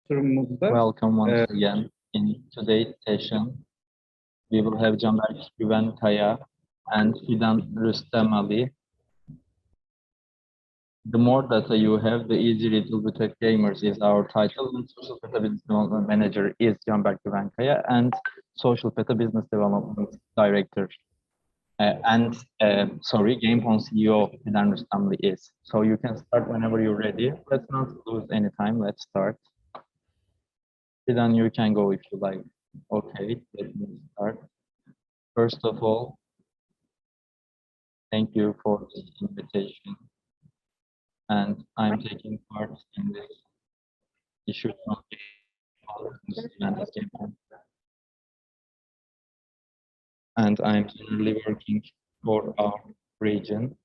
Welcome once again. In today's session, we will have Canberk Güvenkaya and Fidan Rustamli. The more data you have, the easier it will be to gamers is our title. And SocialPeta Business Development Manager is Canberk Güvenkaya and SocialPeta Business Development Director. Gamepons CEO Fidan Rustamli is. So you can start whenever you're ready. Let's not lose any time. Let's start. Fidan, you can go if you like. Okay, let me start. First of all, thank you for this invitation. And I'm taking part in this issue of and I'm generally working for our region.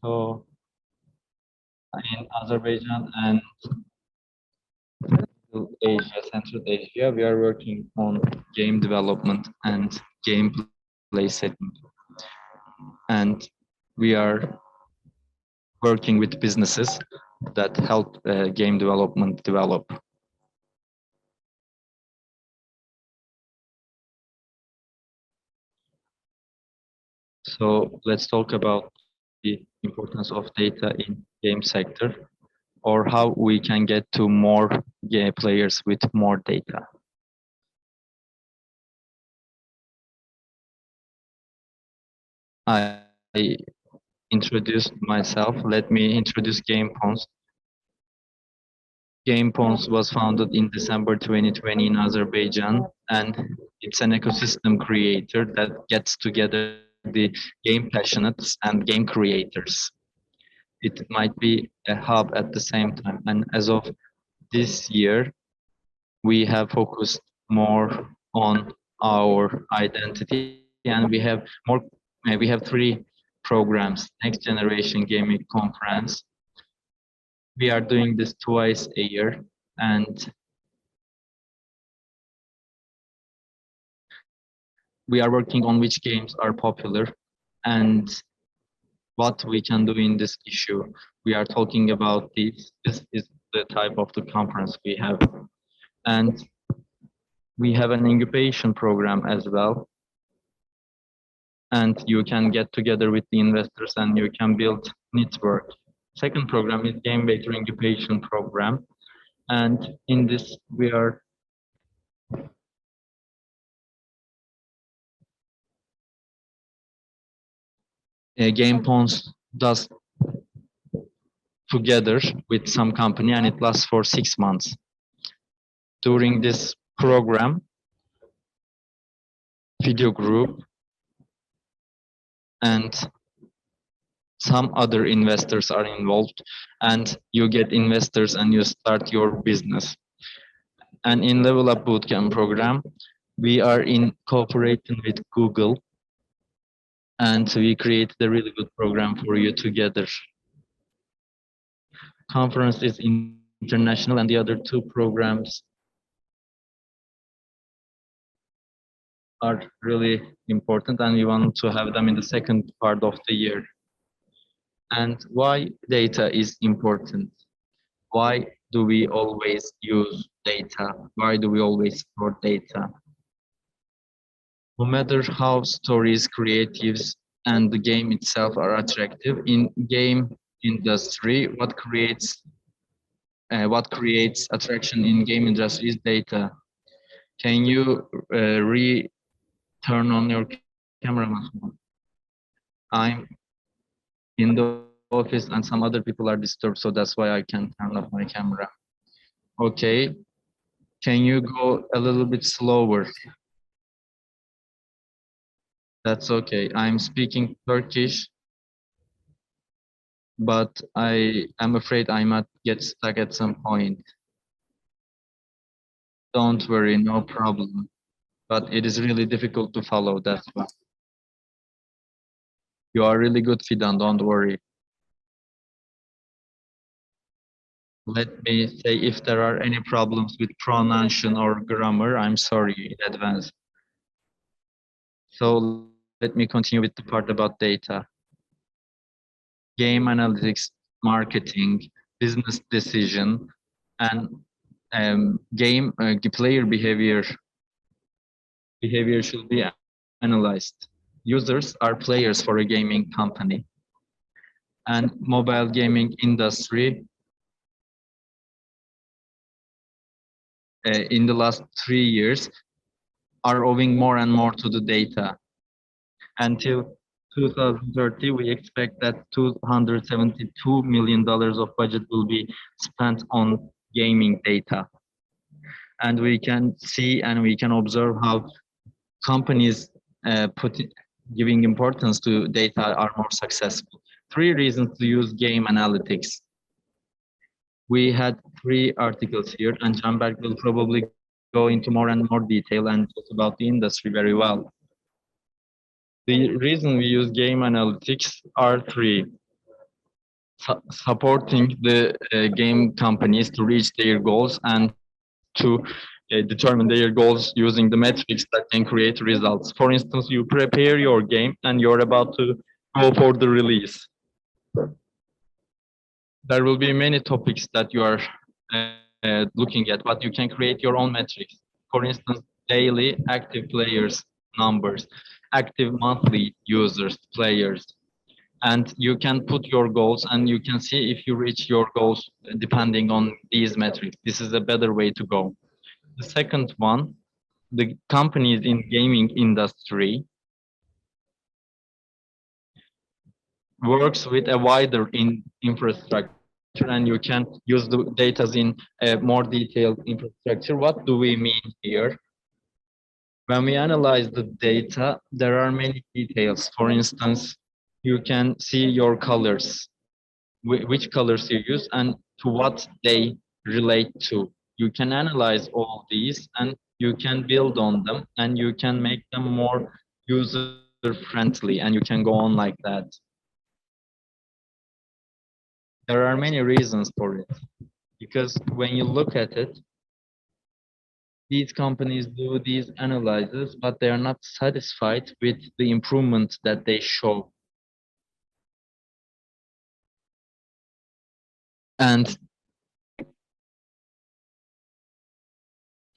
So in Azerbaijan and Asia, Central Asia, we are working on game development and gameplay setting. And we are working with businesses that help game development develop. So let's talk about the importance of data in game sector, or how we can get to more game players with more data. I introduced myself. Let me introduce Gamepons. Gamepons was founded in December 2020 in Azerbaijan, and it's an ecosystem creator that gets together the game passionates and game creators. It might be a hub at the same time. And as of this year, we have focused more on our identity, and we have three programs: Next Generation Gaming Conference. We are doing this twice a year, and we are working on which games are popular and what we can do in this issue. We are talking about this. This is the type of the conference we have. And we have an incubation program as well. And you can get together with the investors and you can build network. Second program is Game Baker Incubation Program. And in this, we are Gamepons does together with some company, and it lasts for 6 months. During this program, video group and some other investors are involved, and you get investors and you start your business. And in Level Up Bootcamp program, we are in cooperation with Google, and we created a really good program for you together. Conference is international, and the other two programs are really important, and we want to have them in the second part of the year. And why data is important? Why do we always use data? Why do we always store data? No matter how stories, creatives, and the game itself are attractive, in game industry, what creates attraction in game industry is data. Can you turn on your camera? I'm in the office and some other people are disturbed, so that's why I can turn off my camera. Okay, can you go a little bit slower? That's okay. I'm speaking Turkish, but I am afraid I might get stuck at some point. Don't worry, no problem. But it is really difficult to follow, that's why. You are really good, Fidan, don't worry. Let me say, if there are any problems with pronunciation or grammar, I'm sorry in advance. So let me continue with the part about data. Game analytics, marketing, business decision, and player behavior should be analyzed. Users are players for a gaming company, and mobile gaming industry in the last 3 years are owing more and more to the data. Until 2030, we expect that $272 million of budget will be spent on gaming data. And we can see and we can observe how companies giving importance to data are more successful. 3 reasons to use game analytics. We had 3 articles here, and Canberk will probably go into more and more detail and talk about the industry very well. The reason we use game analytics are 3. Supporting the game companies to reach their goals and to determine their goals using the metrics that can create results. For instance, you prepare your game and you're about to go for the release. There will be many topics that you are looking at, but you can create your own metrics. For instance, daily active players numbers, active monthly users, players. And you can put your goals and you can see if you reach your goals depending on these metrics. This is a better way to go. The second one, the companies in gaming industry works with a wider infrastructure, and you can use the data in a more detailed infrastructure. What do we mean here? When we analyze the data, there are many details. For instance, you can see your colors, which colors you use and to what they relate to. You can analyze all these and you can build on them and you can make them more user friendly, and you can go on like that. There are many reasons for it, because when you look at it, these companies do these analyses, but they are not satisfied with the improvement that they show. And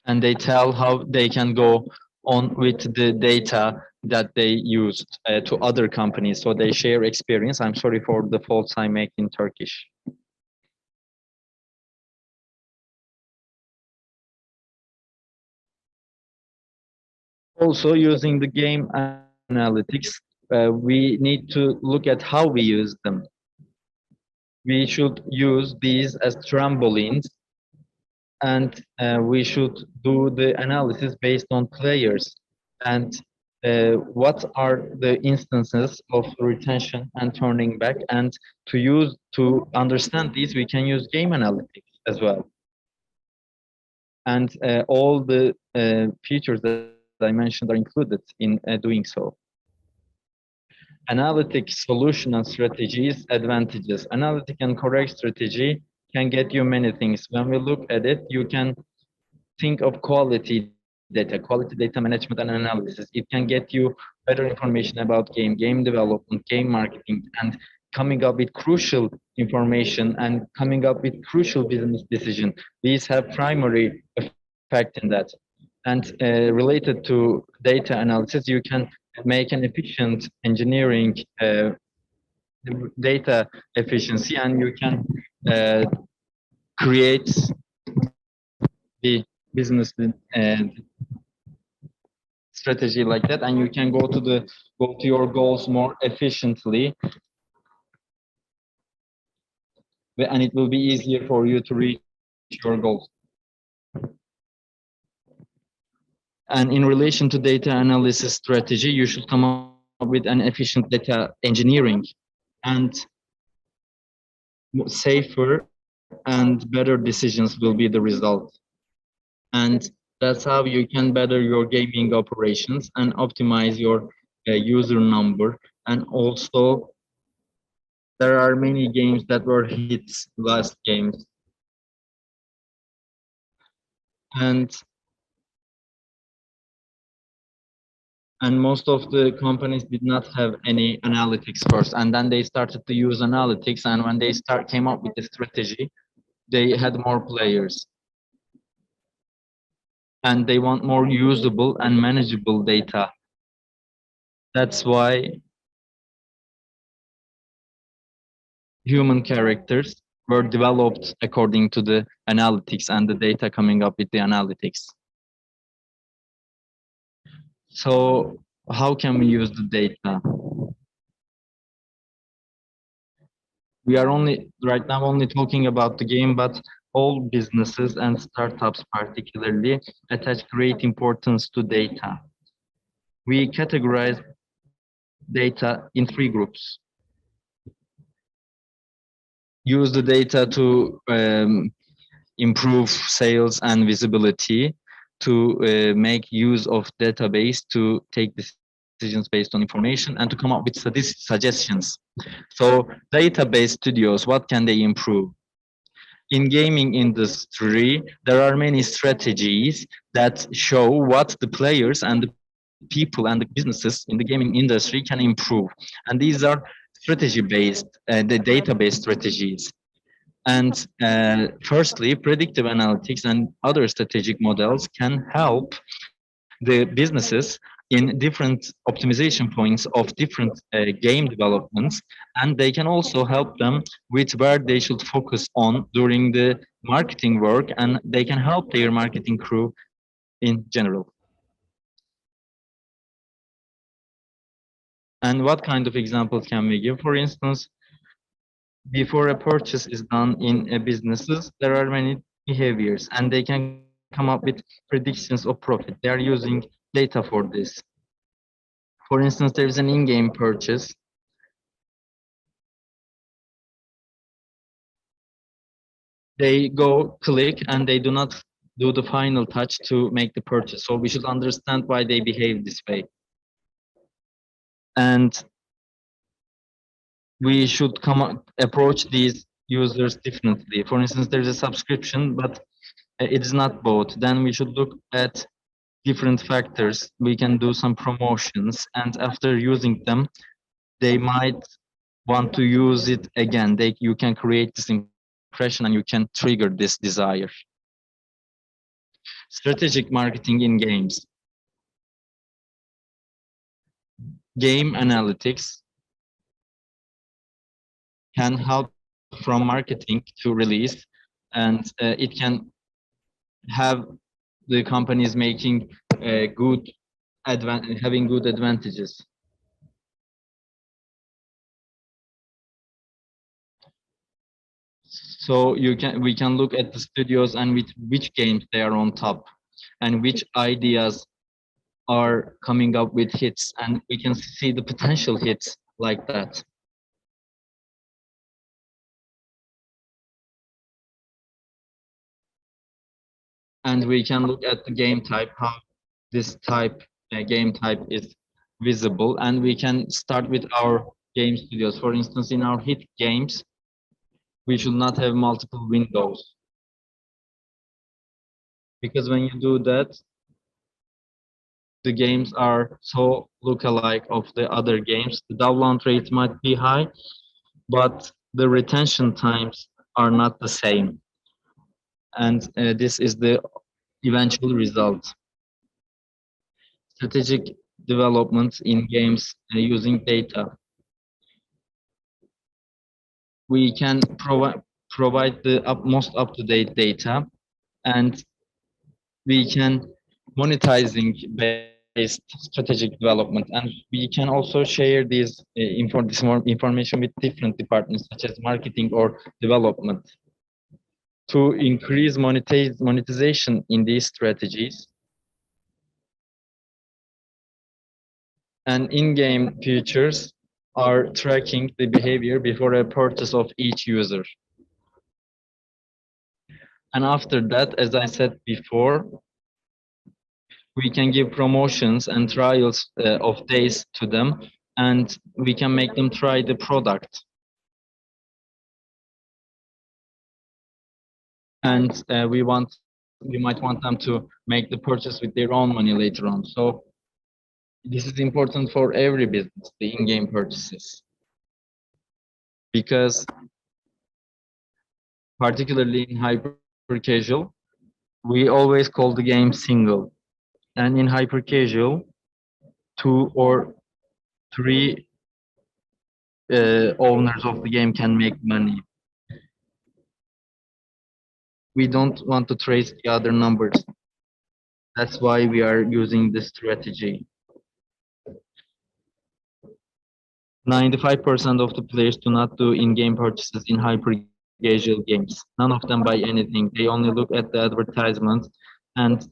they tell how they can go on with the data that they used to other companies. So they share experience. I'm sorry for the faults I make in Turkish. Also, using the game analytics, we need to look at how we use them. We should use these as trampolines, and we should do the analysis based on players and what are the instances of retention and turning back. And to understand these, we can use game analytics as well. And all the features that I mentioned are included in doing so. Analytic solution and strategies, advantages. Analytic and correct strategy can get you many things. When we look at it, you can think of quality data management and analysis. It can get you better information about game development, game marketing, and coming up with crucial information and coming up with crucial business decision. These have primary effect in that. And related to data analysis, you can make an efficient engineering data efficiency, and you can create the business strategy like that, and you can go to your goals more efficiently, and it will be easier for you to reach your goals. And in relation to data analysis strategy, you should come up with an efficient data engineering, and safer and better decisions will be the result. And that's how you can better your gaming operations and optimize your user number. And also, there are many games that were hits last games. And And most of the companies did not have any analytics first, and then they started to use analytics. And when they came up with the strategy, they had more players, and they want more usable and manageable data. That's why human characters were developed according to the analytics and the data coming up with the analytics. So how can we use the data? We are only right now only talking about the game, but all businesses and startups particularly attach great importance to data. We categorize data in three groups. Use the data to improve sales and visibility, to make use of database to take decisions based on information, and to come up with suggestions. So database studios, what can they improve? In gaming industry, there are many strategies that show what the players and the people and the businesses in the gaming industry can improve. And these are strategy-based, the database strategies. And firstly, predictive analytics and other strategic models can help the businesses in different optimization points of different game developments, and they can also help them with where they should focus on during the marketing work, and they can help their marketing crew in general. And what kind of examples can we give? For instance, before a purchase is done in a businesses, there are many behaviors, and they can come up with predictions of profit. They are using data for this. For instance, there is an in-game purchase. They go click and they do not do the final touch to make the purchase. So we should understand why they behave this way. And we should approach these users differently. For instance, there's a subscription, but it is not bought. Then we should look at different factors. We can do some promotions, and after using them, they might want to use it again. You can create this impression and you can trigger this desire. Strategic marketing in games. Game analytics can help from marketing to release, and it can have the companies making having good advantages. So we can look at the studios and with which games they are on top, and which ideas are coming up with hits, and we can see the potential hits like that. And we can look at the game type, how this game type is visible, and we can start with our game studios. For instance, in our hit games, we should not have multiple windows, because when you do that, the games are so look-alike of the other games. The download rate might be high, but the retention times are not the same. And this is the eventual result. Strategic development in games using data. We can provide the most up-to-date data, and we can monetizing based strategic development, and we can also share this information with different departments such as marketing or development to increase monetization in these strategies. And in-game features are tracking the behavior before a purchase of each user. And after that, as I said before, we can give promotions and trials of days to them, and we can make them try the product. And we might want them to make the purchase with their own money later on. So This is important for every business, the in-game purchases, because particularly in hyper casual, we always call the game single, and in hyper casual, two or three owners of the game can make money. We don't want to trace the other numbers. That's why we are using this strategy. 95% of the players do not do in-game purchases in hyper-casual games. None of them buy anything. They only look at the advertisements, and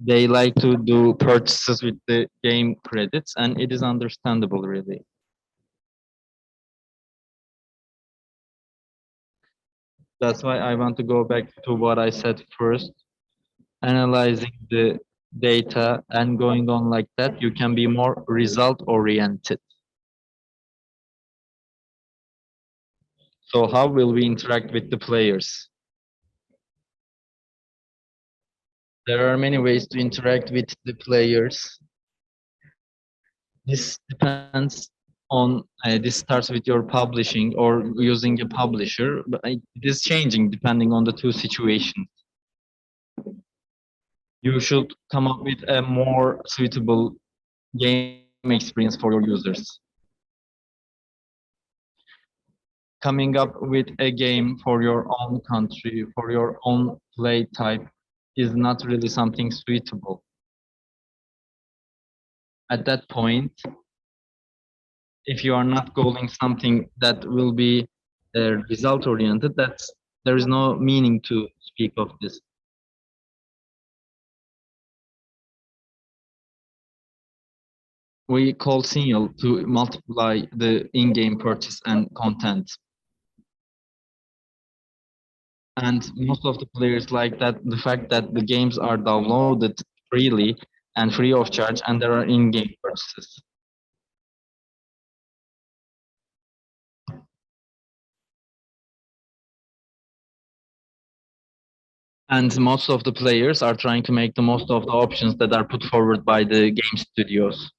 they like to do purchases with the game credits, and it is understandable, really. That's why I want to go back to what I said first. Analyzing the data and going on like that, you can be more result oriented. So how will we interact with the players? There are many ways to interact with the players. This depends on, this starts with your publishing or using a publisher, but it is changing depending on the two situations. You should come up with a more suitable game experience for your users. Coming up with a game for your own country, for your own play type, is not really something suitable. At that point, if you are not goaling something that will be result oriented, there is no meaning to speak of this. We call signal to multiply the in-game purchase and content. And most of the players like that, the fact that the games are downloaded freely and free of charge, and there are in-game purchases. And most of the players are trying to make the most of the options that are put forward by the game studios.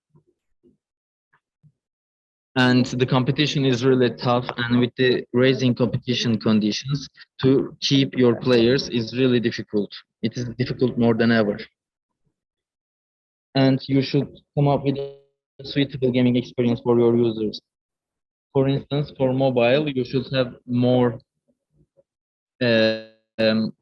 And the competition is really tough, and with the raising competition conditions, to keep your players is really difficult. It is difficult more than ever. And you should come up with a suitable gaming experience for your users. For instance, for mobile, you should have more um,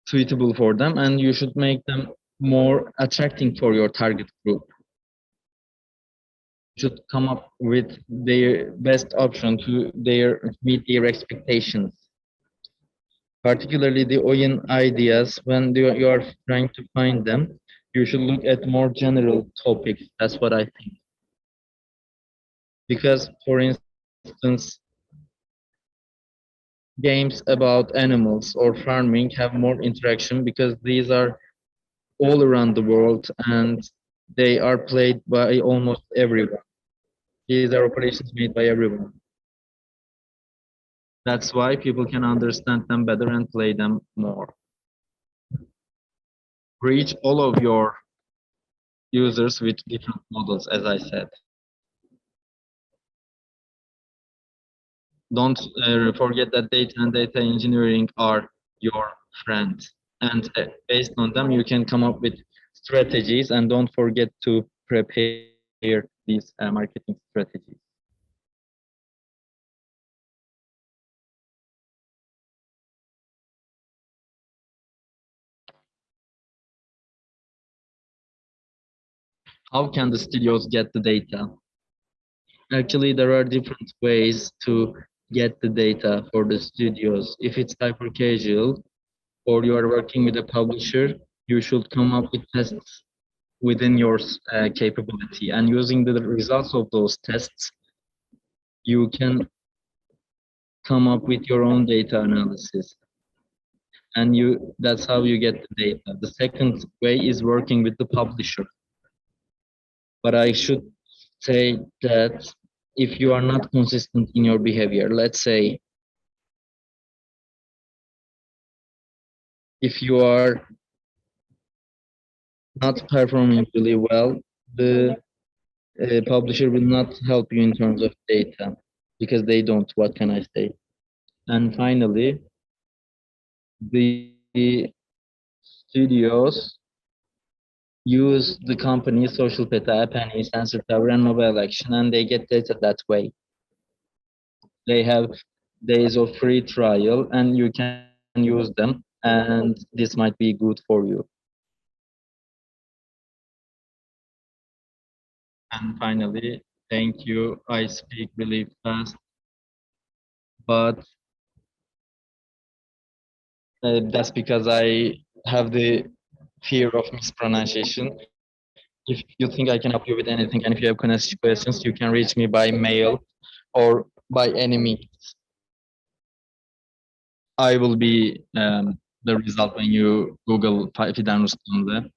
suitable for them, and you should make them more attracting for your target group. Should come up with their best option to meet their expectations. Particularly the oyun ideas, when you are trying to find them, you should look at more general topics. That's what I think. Because, for instance, games about animals or farming have more interaction because these are all around the world and they are played by almost everyone. These are operations made by everyone. That's why people can understand them better and play them more. Reach all of your users with different models, as I said. Don't forget that data and data engineering are your friend. And based on them, you can come up with strategies, and don't forget to prepare these marketing strategies. How can the studios get the data? Actually, there are different ways to get the data for the studios. If it's hyper casual or you are working with a publisher, you should come up with tests within your capability, and using the results of those tests, you can come up with your own data analysis, and that's how you get the data. The second way is working with the publisher. But I should say that if you are not consistent in your behavior, let's say if you are not performing really well, the publisher will not help you in terms of data because they don't. What can I say? And finally, the studios use the company's SocialPeta app and e-sensor tower and mobile action, and they get data that way. They have days of free trial, and you can use them, and this might be good for you. And finally, thank you. I speak really fast, but that's because I have the fear of mispronunciation. If you think I can help you with anything, and if you have questions, you can reach me by mail or by any means. I will be the result when you Google Fidan Rustamli.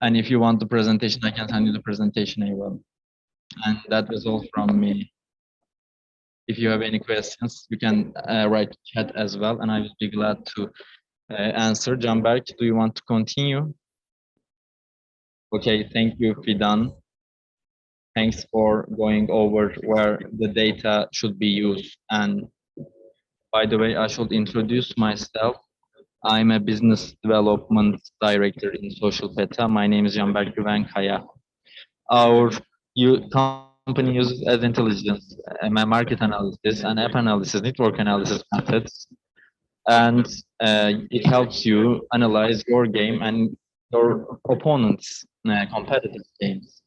And if you want the presentation, I can send you the presentation as well. And that was all from me. If you have any questions, you can write chat as well, and I will be glad to answer. Canberk, do you want to continue? Okay, thank you, Fidan. Thanks for going over where the data should be used. And by the way, I should introduce myself. I'm a business development director in SocialPeta. My name is Canberk Güvenkaya. Our company uses as intelligence, market analysis, and app analysis, network analysis methods, and it helps you analyze your game and your opponent's competitive games.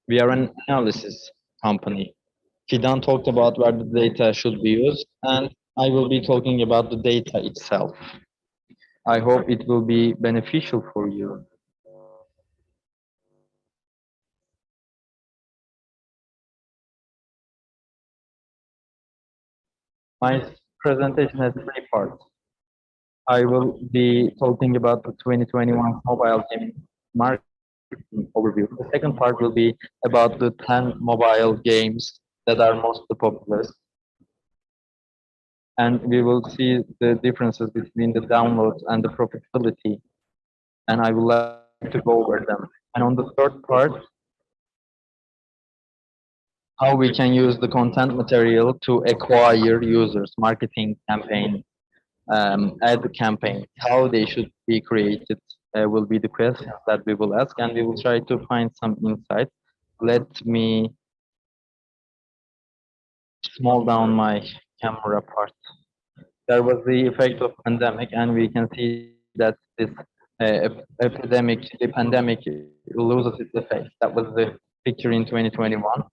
We are an analysis company. Fidan talked about where the data should be used, and I will be talking about the data itself. I hope it will be beneficial for you. My presentation has three parts. I will be talking about the 2021 mobile game marketing overview. The second part will be about the 10 mobile games that are most popular. And we will see the differences between the downloads and the profitability. And I would like to go over them. And on the third part, how we can use the content material to acquire users, marketing campaign, ad campaign, how they should be created will be the questions that we will ask, and we will try to find some insights. Let me small down my camera part. There was the effect of pandemic, and we can see that this the pandemic loses its effect. That was the picture in 2021.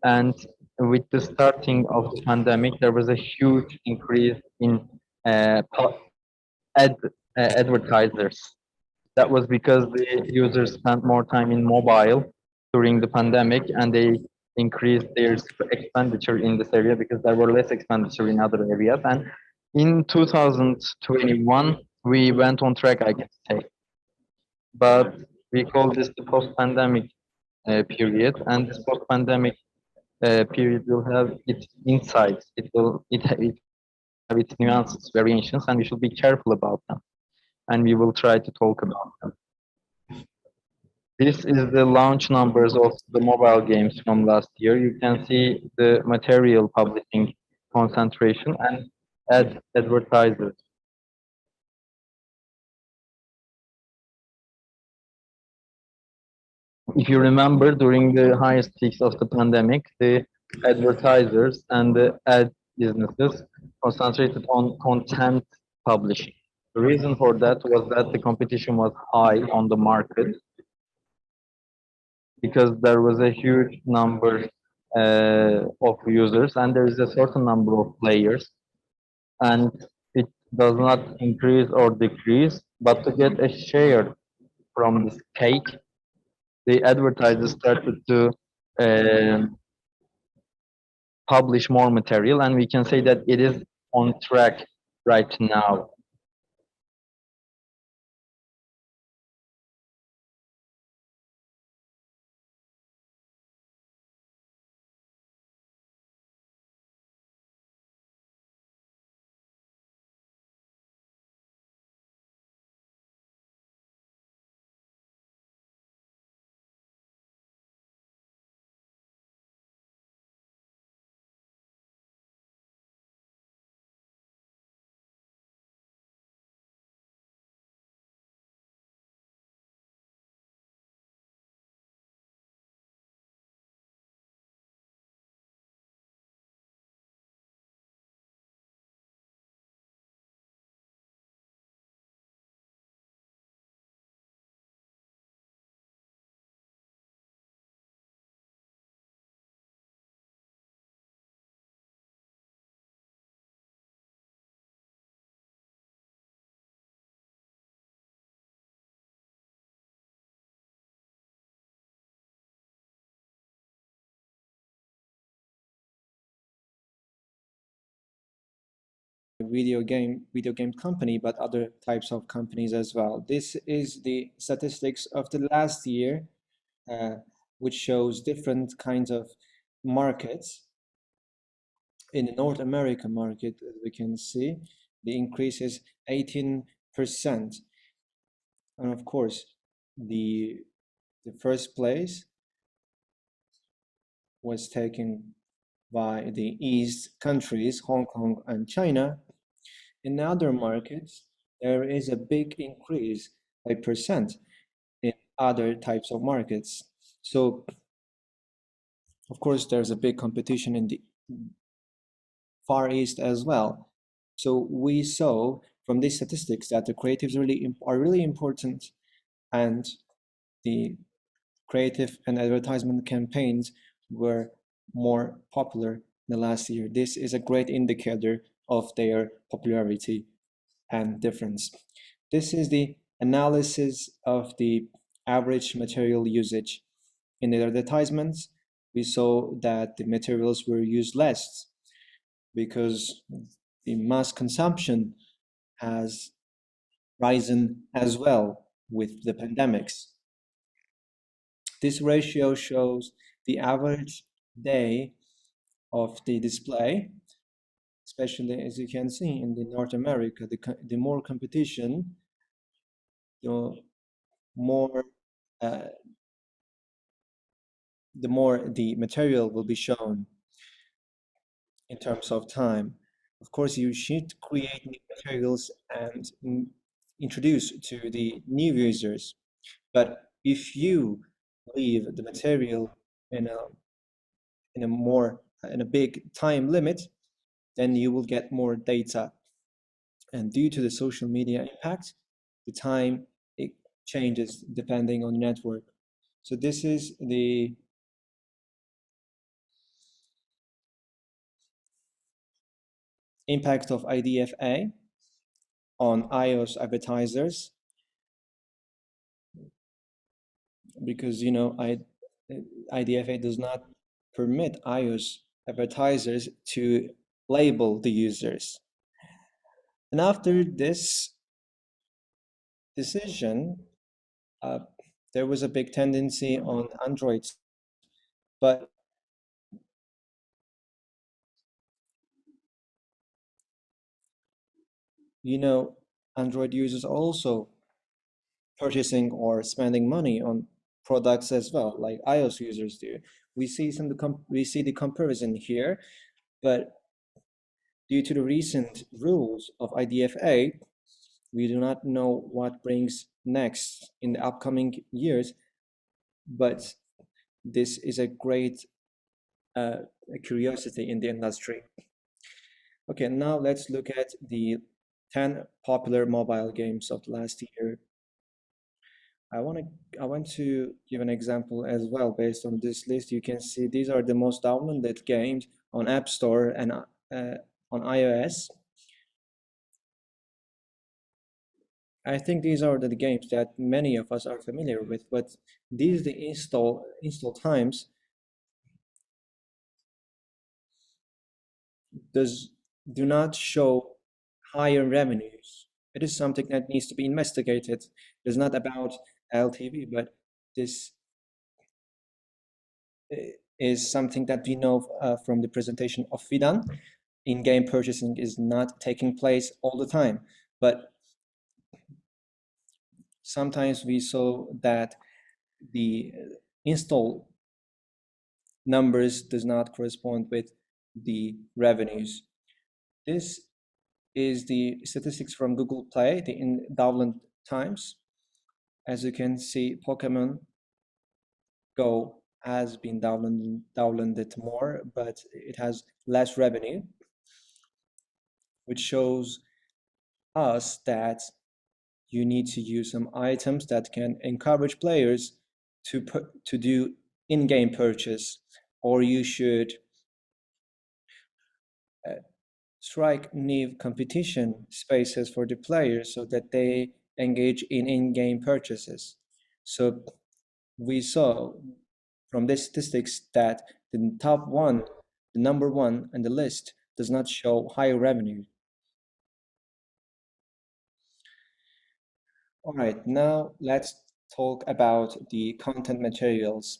And with the starting of the pandemic, there was a huge increase in uh, ad, advertisers. That was because the users spent more time in mobile during the pandemic, and they increased their expenditure in this area because there were less expenditure in other areas. And in 2021, we went on track, I can say. But we call this the post-pandemic period, and this post-pandemic period will have its insights. It will have its nuances, variations, and we should be careful about them. And we will try to talk about them. This is the launch numbers of the mobile games from last year. You can see the material publishing concentration and advertisers. If you remember, during the highest peaks of the pandemic, the advertisers and the ad businesses concentrated on content publishing. The reason for that was that the competition was high on the market because there was a huge number of users and there is a certain number of players, and it does not increase or decrease, but to get a share from this cake, the advertisers started to um publish more material, and we can say that it is on track right now. video game company, but other types of companies as well. This is the statistics of the last year, which shows different kinds of markets. In the North America market, as we can see, the increase is 18%. And of course, the first place was taken by the East countries, Hong Kong and China. In other markets, there is a big increase by percent in other types of markets. So, of course, there's a big competition in the Far East as well. So we saw from these statistics that the creatives are really important, and the creative and advertisement campaigns were more popular in the last year. This is a great indicator of their popularity and difference. This is the analysis of the average material usage. In the advertisements, we saw that the materials were used less because the mass consumption has risen as well with the pandemics. This ratio shows the average day of the display, especially as you can see in the North America. The more competition, the more the material will be shown in terms of time. Of course, you should create new materials and introduce to the new users. But if you leave the material in a big time limit, then you will get more data. And due to the social media impact, the time it changes depending on the network. So this is the impact of IDFA on iOS advertisers, because IDFA does not permit iOS advertisers to label the users. And after this decision, there was a big tendency on Android, but Android users also purchasing or spending money on products as well, like iOS users do. We see the comparison here, but due to the recent rules of IDFA, we do not know what brings next in the upcoming years, but this is a great curiosity in the industry. Okay, now let's look at the 10 popular mobile games of last year. I want to give an example as well based on this list. You can see these are the most downloaded games on App Store and on iOS. I think these are the games that many of us are familiar with, but these the install times do not show higher revenues. It is something that needs to be investigated. It's not about LTV, but this is something that we know from the presentation of Fidan. In-game purchasing is not taking place all the time, but sometimes we saw that the install numbers does not correspond with the revenues. This is the statistics from Google Play, the download times. As you can see, Pokemon Go has been downloaded more, but it has less revenue, which shows us that you need to use some items that can encourage players to do in-game purchase, or you should strike new competition spaces for the players so that they engage in in-game purchases. So we saw from the statistics that the top one, the number one on the list, does not show higher revenue. All right, now let's talk about the content materials,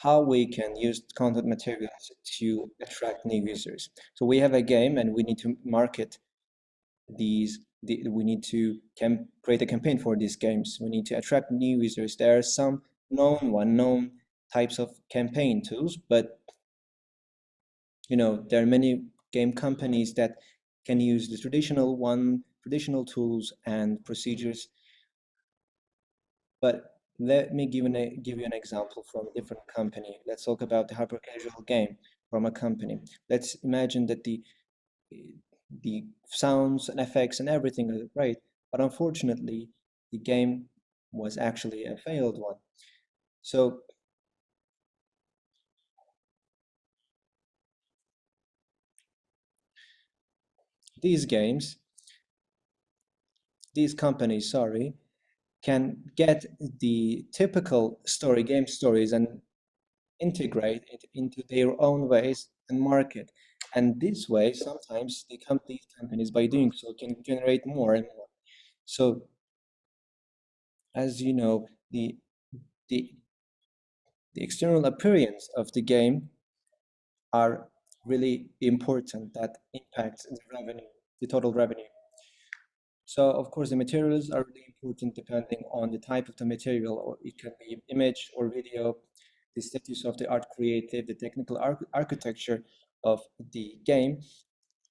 how we can use content materials to attract new users. So we have a game and we need to market we need to create a campaign for these games. We need to attract new users. There are some known types of campaign tools, but there are many game companies that can use the traditional tools and procedures. But let me give you an example from a different company. Let's talk about the hyper casual game from a company. Let's imagine that the sounds and effects and everything are great, but unfortunately, the game was actually a failed one. So these games, these companies, sorry, can get the typical game stories and integrate it into their own ways and market. And this way, sometimes these companies, by doing so, can generate more and more. So, as you know, the the external appearance of the game are really important that impact the revenue, the total revenue. So of course the materials are really important depending on the type of the material, or it can be image or video, the status of the art creative, the technical architecture of the game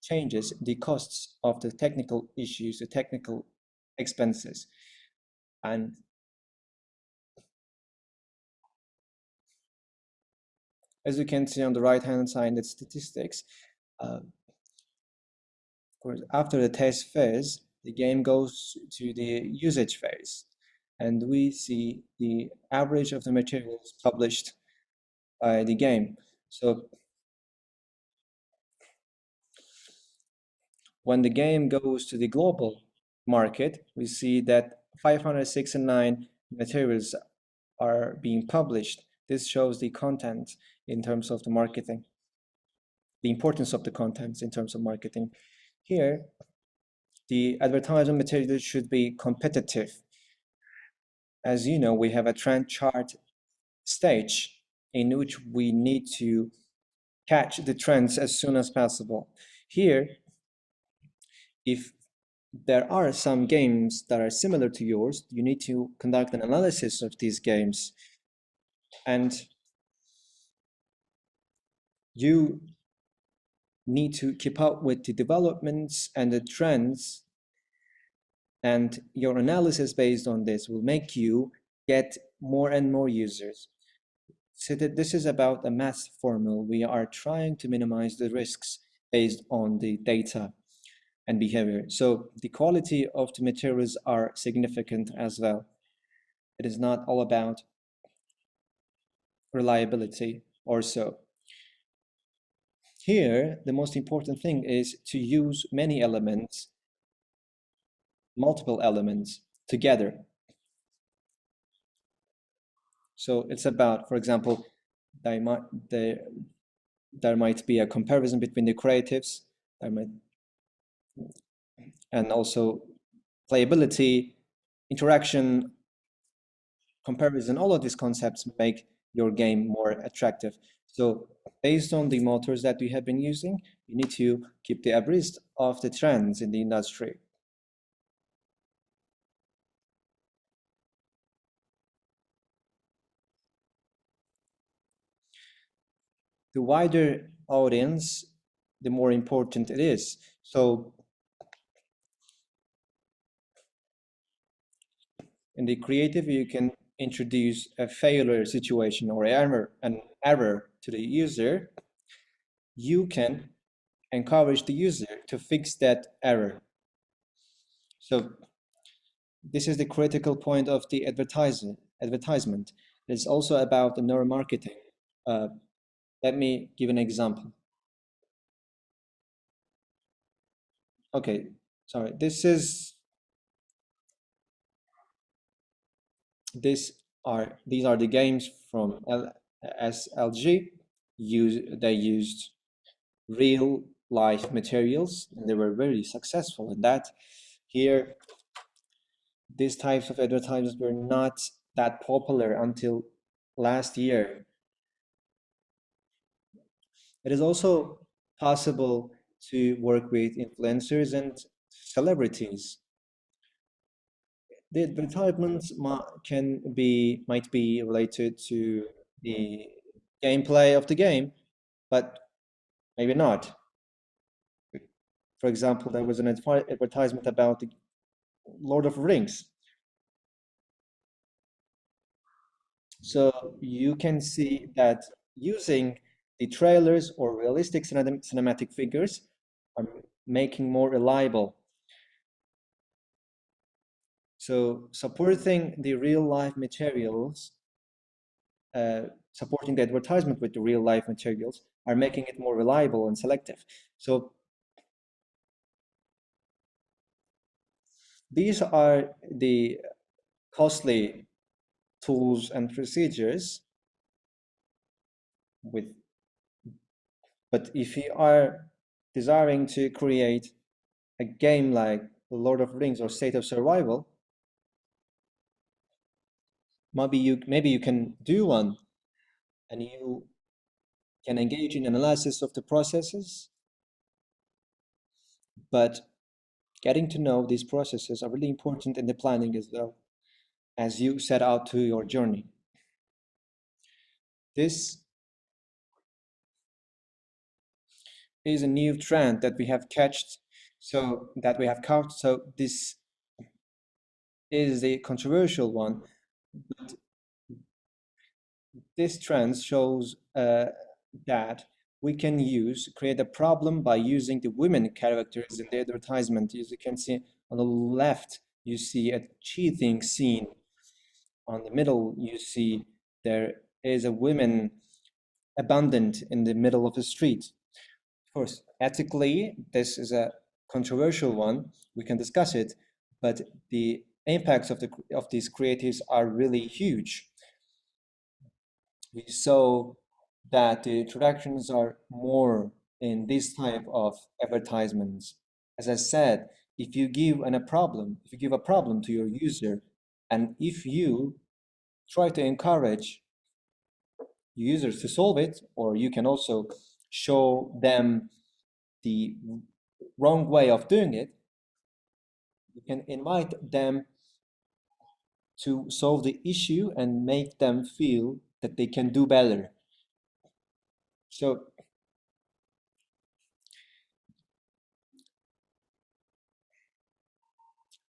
changes the costs of the technical issues, the technical expenses. And as you can see on the right hand side, the statistics, of course, after the test phase, the game goes to the usage phase, and we see the average of the materials published by the game. So when the game goes to the global market, we see that 569 materials are being published. This shows the content in terms of the marketing, the importance of the contents in terms of marketing. Here, the advertising material should be competitive. As you know, we have a trend chart stage in which we need to catch the trends as soon as possible. Here, if there are some games that are similar to yours, you need to conduct an analysis of these games, and you need to keep up with the developments and the trends, and your analysis based on this will make you get more and more users. So that this is about a math formula. We are trying to minimize the risks based on the data and behavior. So the quality of the materials are significant as well. It is not all about reliability or so. Here, the most important thing is to use many elements, multiple elements together. So it's about, for example, there might be a comparison between the creatives, and also playability, interaction, comparison. All of these concepts make your game more attractive. So based on the motors that we have been using, you need to keep the abreast of the trends in the industry. The wider audience, the more important it is. So in the creative, you can introduce a failure situation or an error to the user. You can encourage the user to fix that error. So this is the critical point of the advertisement. It's also about the neuromarketing. Let me give an example. Okay, sorry. These are the games from SLG. They used real life materials, and they were very successful in that. Here, these types of advertisements were not that popular until last year. It is also possible to work with influencers and celebrities. The advertisements might be related to the gameplay of the game, but maybe not. For example, there was an advertisement about the Lord of the Rings. So you can see that using the trailers or realistic cinematic figures are making more reliable. So supporting the real life materials, supporting the advertisement with the real life materials are making it more reliable and selective. So these are the costly tools and procedures but if you are desiring to create a game like The Lord of the Rings or State of Survival, maybe you can do one and you can engage in analysis of the processes, but getting to know these processes are really important in the planning as well as you set out to your journey. This is a new trend that we have catched, so this is a controversial one, but this trend shows that we can create a problem by using the women characters in the advertisement. As you can see on the left, you see a cheating scene. On the middle, you see there is a woman abandoned in the middle of the street. Of course, ethically, this is a controversial one. We can discuss it, but the impacts of these creatives are really huge. We saw that the introductions are more in this type of advertisements. As I said, if you give a problem to your user, and if you try to encourage users to solve it, or you can also show them the wrong way of doing it, you can invite them to solve the issue and make them feel that they can do better. So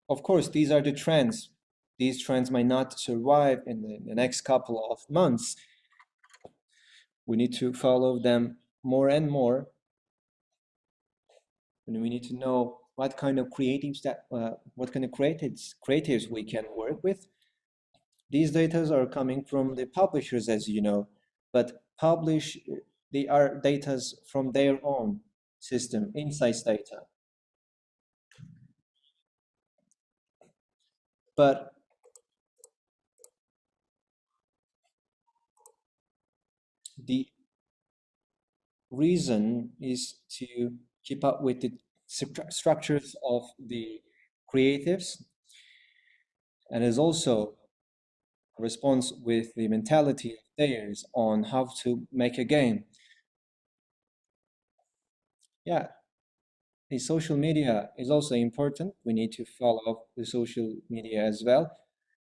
of course, these are the trends. These trends might not survive in the next couple of months. We need to follow them more and more. And we need to know what kind of creatives we can work with. These data are coming from the publishers, as you know, but they are data from their own system, insights data. But the reason is to keep up with the structures of the creatives, and is also a response with the mentality of players on how to make a game. Yeah, the social media is also important. We need to follow the social media as well.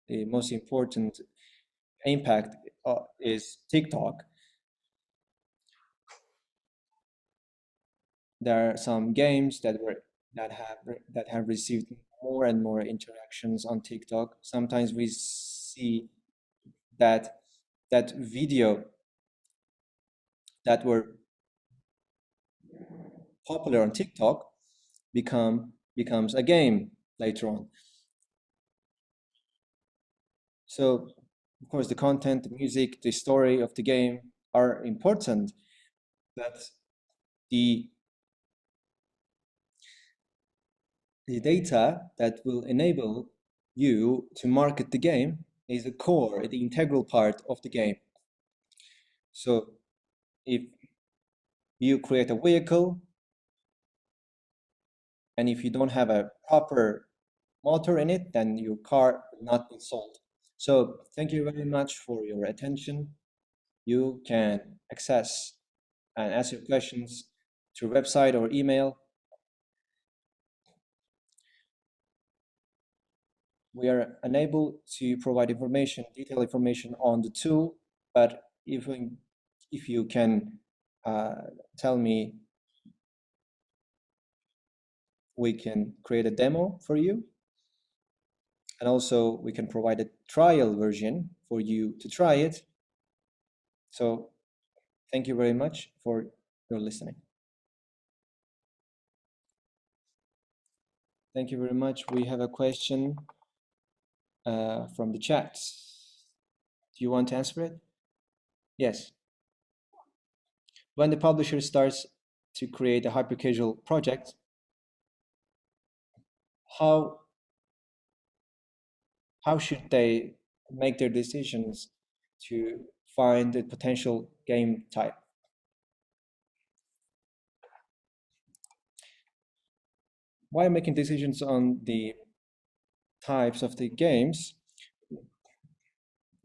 The most important impact is TikTok. There are some games that have received more and more interactions on TikTok. Sometimes we see that video that were popular on TikTok becomes a game later on. So of course the content, the music, the story of the game are important, but the data that will enable you to market the game is the integral part of the game. So if you create a vehicle and if you don't have a proper motor in it, then your car will not be sold. So thank you very much for your attention. You can access and ask your questions through website or email. We are unable to provide detailed information on the tool, but if you can tell me, we can create a demo for you. And also we can provide a trial version for you to try it. So thank you very much for your listening. Thank you very much. We have a question from the chat. Do you want to answer it? Yes. When the publisher starts to create a hyper-casual project, how should they make their decisions to find the potential game type? While making decisions on the types of the games,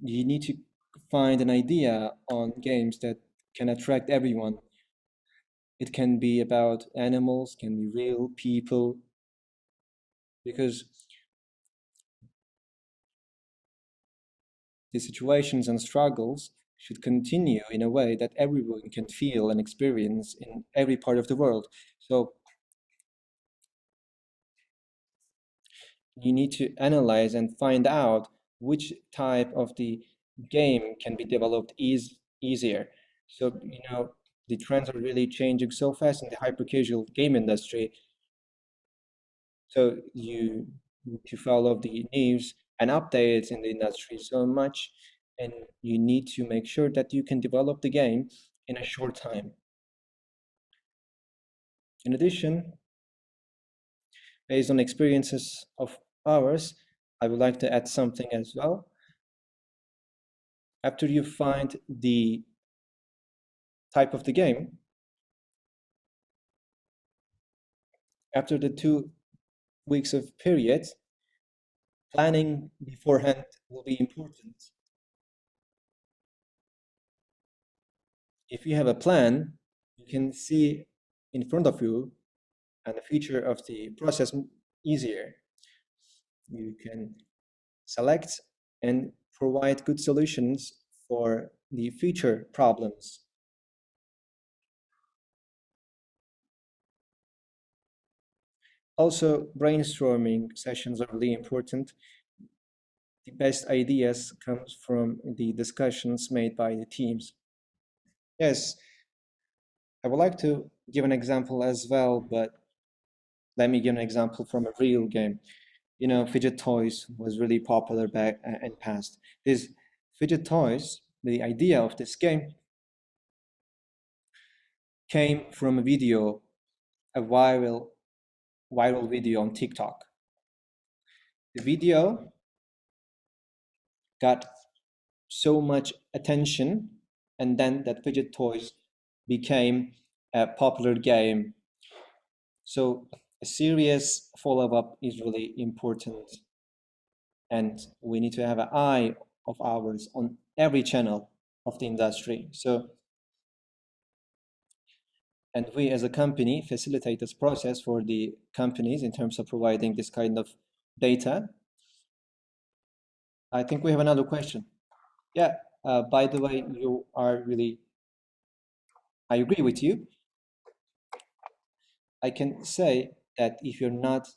you need to find an idea on games that can attract everyone. It can be about animals, can be real people, because the situations and struggles should continue in a way that everyone can feel and experience in every part of the world. So you need to analyze and find out which type of the game can be developed easier. So, the trends are really changing so fast in the hyper-casual game industry. So you need to follow the news and updates in the industry so much, and you need to make sure that you can develop the game in a short time. In addition, based on experiences of ours, I would like to add something as well. After you find the type of the game, after the 2 weeks of period, planning beforehand will be important. If you have a plan, you can see in front of you and the future of the process easier. You can select and provide good solutions for the future problems. Also, brainstorming sessions are really important. The best ideas comes from the discussions made by the teams. Yes, I would like to give an example as well, but let me give an example from a real game. Fidget toys was really popular back in past. These fidget toys, the idea of this game came from a video, a viral video on TikTok. The video got so much attention, and then that fidget toys became a popular game. So a serious follow-up is really important, and we need to have an eye of ours on every channel of the industry. And we as a company facilitate this process for the companies in terms of providing this kind of data. I think we have another question. Yeah, by the way, you are really, I agree with you. I can say that if you're not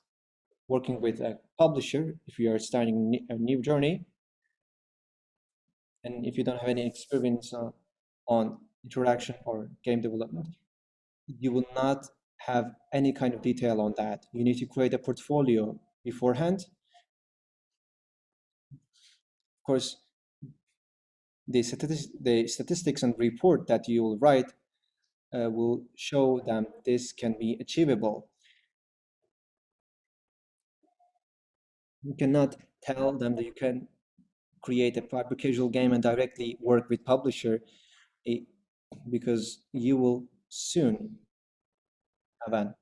working with a publisher, if you are starting a new journey, and if you don't have any experience on interaction or game development, you will not have any kind of detail on that. You need to create a portfolio beforehand. Of course, the statistics and report that you will write will show them this can be achievable. You cannot tell them that you can create a hyper casual game and directly work with publisher, because you will soon have an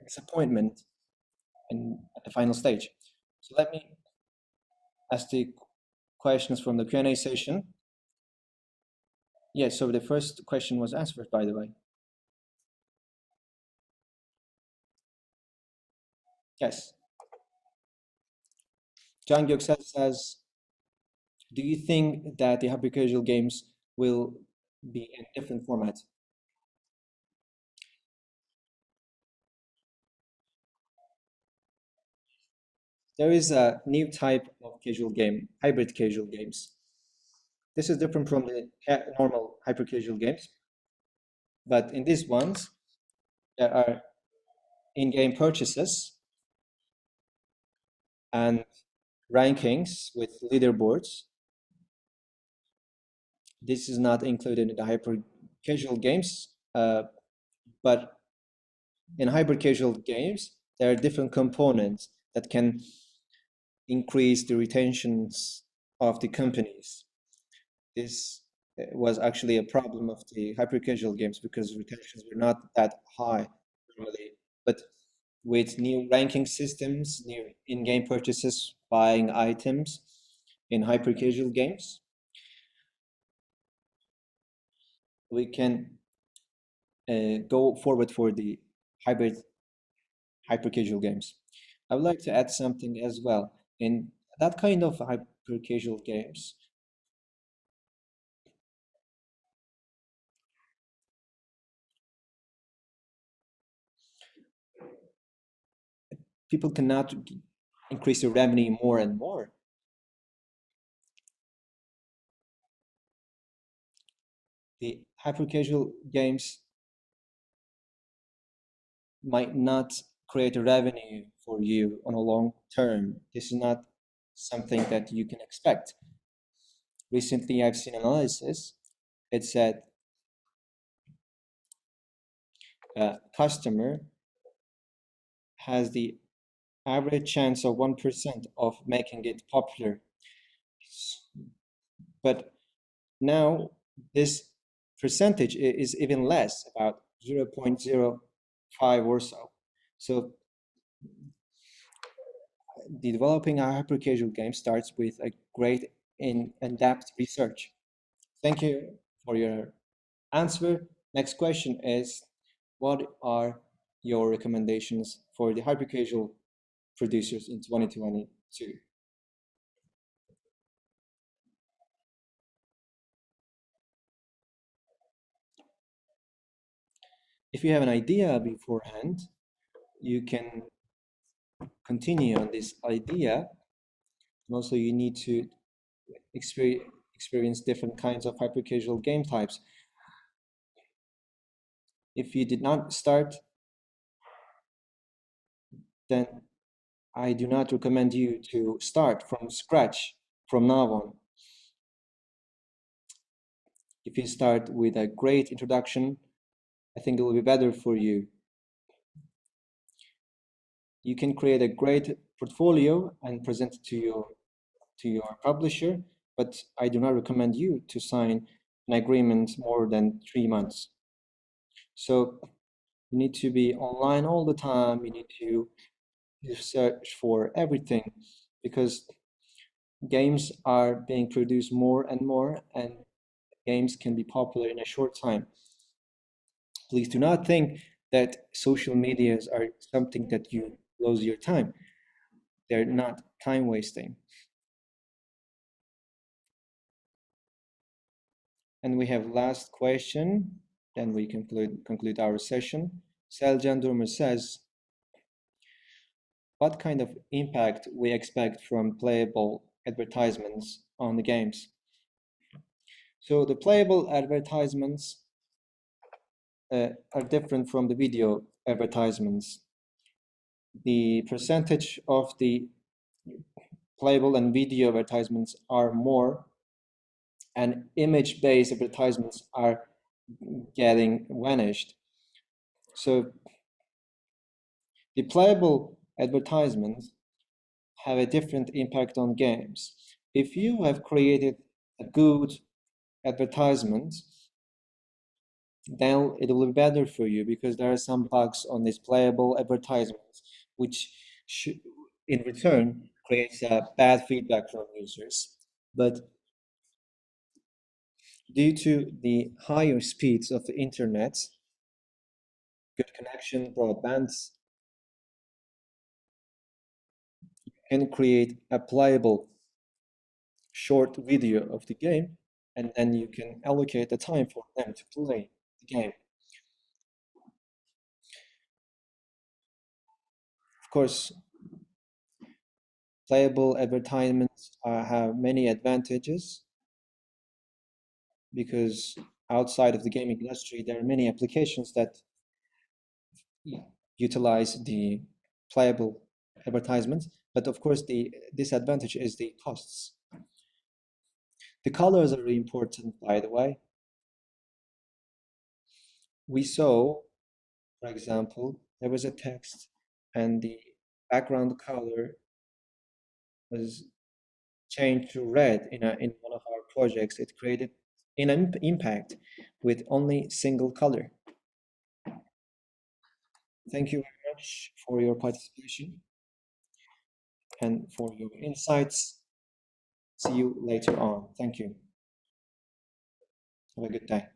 disappointment. at the final stage. So let me ask the questions from the Q&A session. Yes, so the first question was answered, by the way. Yes. Can Göksel says, do you think that the hyper-casual games will be in different formats? There is a new type of casual game, hybrid casual games. This is different from the normal hyper-casual games, but in these ones, there are in-game purchases and rankings with leaderboards. This is not included in the hyper-casual games, but in hyper-casual games, there are different components that can increase the retentions of the companies. This was actually a problem of the hyper-casual games because retentions were not that high normally. But with new ranking systems, new in-game purchases, buying items in hyper-casual games, we can go forward for the hybrid hyper-casual games. I would like to add something as well. In that kind of hyper-casual games, people cannot increase their revenue more and more. The hyper-casual games might not create a revenue for you on a long term. This is not something that you can expect. Recently, I've seen analysis. It said a customer has the average chance of 1% of making it popular. But now this percentage is even less, about 0.05 or so. So the developing a hyper-casual game starts with a great in-depth research. Thank you for your answer. Next question is, what are your recommendations for the hyper-casual producers in 2022? If you have an idea beforehand, you can continue on this idea. And also you need to experience different kinds of hyper-casual game types. If you did not start, then I do not recommend you to start from scratch from now on. If you start with a great introduction, I think it will be better for you. You can create a great portfolio and present it to your publisher, but I do not recommend you to sign an agreement more than 3 months. So you need to be online all the time. You need to search for everything because games are being produced more and more, and games can be popular in a short time. Please do not think that social medias are something that you lose your time. They're not time wasting. And we have last question, then we conclude our session. Selcan Durmur says, what kind of impact we expect from playable advertisements on the games? So the playable advertisements are different from the video advertisements. The percentage of the playable and video advertisements are more, and image-based advertisements are getting vanished. So the playable advertisements have a different impact on games. If you have created a good advertisement, then it will be better for you because there are some bugs on these playable advertisements which in return creates bad feedback from users. But due to the higher speeds of the internet, good connection, broadbands, can create a playable short video of the game, and then you can allocate the time for them to play the game. Of course, playable advertisements have many advantages because outside of the gaming industry, there are many applications that utilize the playable advertisements. But of course, the disadvantage is the costs. The colors are really important, by the way. We saw, for example, there was a text and the background color was changed to red in one of our projects. It created an impact with only single color. Thank you very much for your participation and for your insights. See you later on. Thank you. Have a good day.